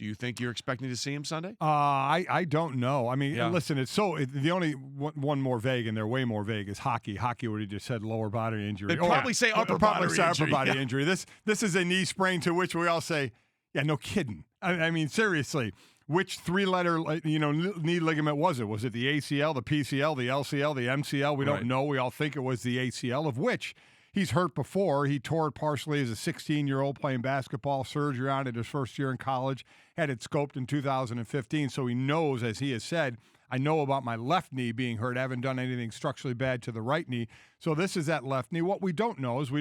Do you think you're expecting to see him Sunday? I don't know. I mean, listen, the only one more vague, and they're way more vague, is hockey. Hockey, where he just said lower body injury. They'd probably say upper body injury. This is a knee sprain, to which we all say, yeah, no kidding. I mean, seriously, which three-letter knee ligament was it? Was it the ACL, the PCL, the LCL, the MCL? We don't know. We all think it was the ACL, of which he's hurt before. He tore it partially as a 16-year-old playing basketball, surgery on it his first year in college, had it scoped in 2015, so he knows, as he has said, I know about my left knee being hurt. I haven't done anything structurally bad to the right knee. So this is that left knee. What we don't know is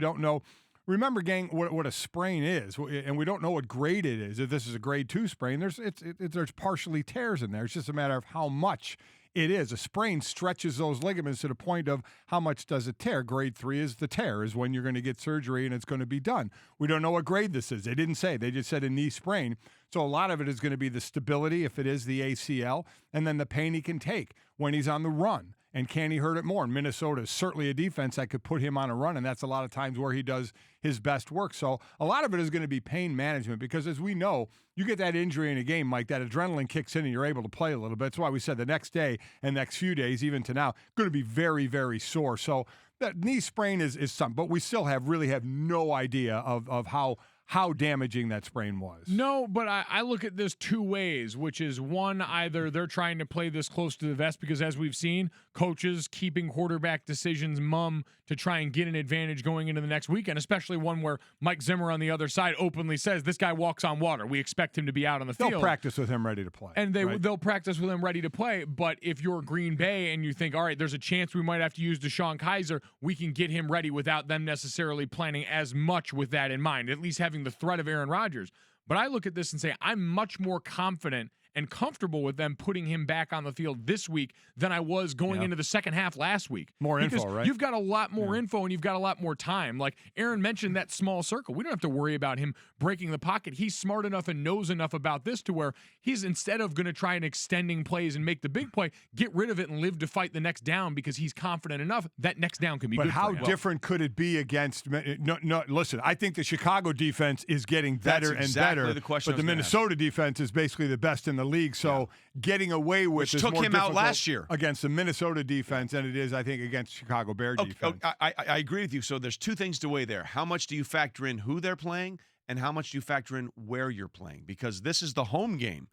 remember, gang, what a sprain is, and we don't know what grade it is. If this is a grade 2 sprain, there's partially tears in there. It's just a matter of how much it is. A sprain stretches those ligaments to the point of how much does it tear. Grade 3 is the tear, is when you're going to get surgery and it's going to be done. We don't know what grade this is. They didn't say. They just said a knee sprain. So a lot of it is going to be the stability, if it is the ACL, and then the pain he can take when he's on the run. And can he hurt it more? And Minnesota is certainly a defense that could put him on a run, and that's a lot of times where he does his best work. So a lot of it is going to be pain management, because as we know, you get that injury in a game, Mike, that adrenaline kicks in and you're able to play a little bit. That's why we said the next day and next few days, even to now, going to be very, very sore. So that knee sprain is something, but we still really have no idea of how damaging that sprain was. No, but I look at this two ways, which is one, either they're trying to play this close to the vest because, as we've seen, coaches keeping quarterback decisions mum to try and get an advantage going into the next weekend, especially one where Mike Zimmer on the other side openly says, this guy walks on water. We expect him to be out on the field. They'll practice with him ready to play. And they'll practice with him ready to play. But if you're Green Bay and you think, all right, there's a chance we might have to use DeShone Kizer, we can get him ready without them necessarily planning as much with that in mind, at least having the threat of Aaron Rodgers. But I look at this and say, I'm much more confident and comfortable with them putting him back on the field this week than I was going into the second half last week. More info, right? You've got a lot more info and you've got a lot more time. Like Aaron mentioned, that small circle. We don't have to worry about him breaking the pocket. He's smart enough and knows enough about this to where he's, instead of going to try and extending plays and make the big play, get rid of it and live to fight the next down, because he's confident enough that next down can be good for him. But how different could it be against – listen, I think the Chicago defense is getting better and better, but the Minnesota defense is basically the best in the league. So getting away with which took him out last year against the Minnesota defense than it is, I think, against Chicago Bear defense. I agree with you. So there's two things to weigh there. How much do you factor in who they're playing, and how much do you factor in where you're playing? Because this is the home game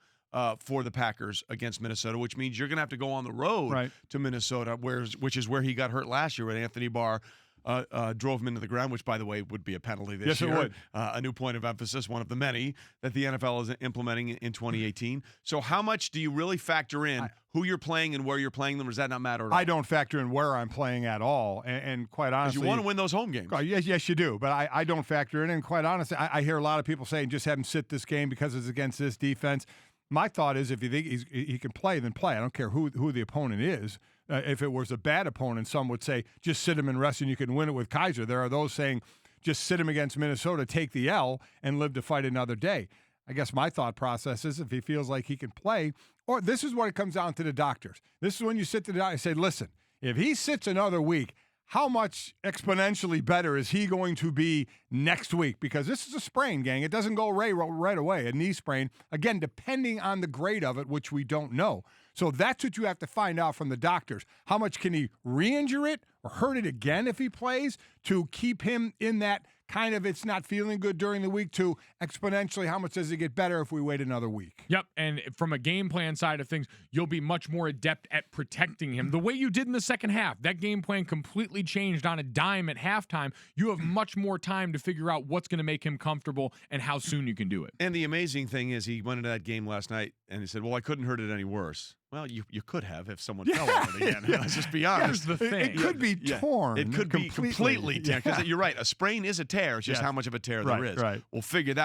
for the Packers against Minnesota, which means you're going to have to go on the road to Minnesota, which is where he got hurt last year when Anthony Barr drove him into the ground, which, by the way, would be a penalty this year. Yes, it would. A new point of emphasis, one of the many that the NFL is implementing in 2018. So how much do you really factor in who you're playing and where you're playing them, or does that not matter at all? I don't factor in where I'm playing at all, and quite honestly, you want to win those home games. Yes, you do, but I don't factor it in. And quite honestly, I hear a lot of people saying just have him sit this game because it's against this defense. My thought is, if you think he can play, then play. I don't care who the opponent is. If it was a bad opponent, some would say just sit him and rest and you can win it with Kizer. There are those saying just sit him against Minnesota, take the L, and live to fight another day. I guess my thought process is, if he feels like he can play, or this is what it comes down to the doctors. This is when you sit to the doctor and say, listen, if he sits another week, how much exponentially better is he going to be next week? Because this is a sprain, gang. It doesn't go right away, a knee sprain. Again, depending on the grade of it, which we don't know. So that's what you have to find out from the doctors. How much can he re-injure it or hurt it again if he plays to keep him in that kind of it's not feeling good during the week, to exponentially how much does it get better if we wait another week? Yep, and from a game plan side of things, you'll be much more adept at protecting him. The way you did in the second half, that game plan completely changed on a dime at halftime. You have much more time to figure out what's going to make him comfortable and how soon you can do it. And the amazing thing is, he went into that game last night and he said, well, I couldn't hurt it any worse. Well, you could have if someone fell on it again. Let's just be honest. Here's the thing. It could be torn. It could be completely torn. Because you're right. A sprain is a tear. It's just how much of a tear there is. Right. We'll figure that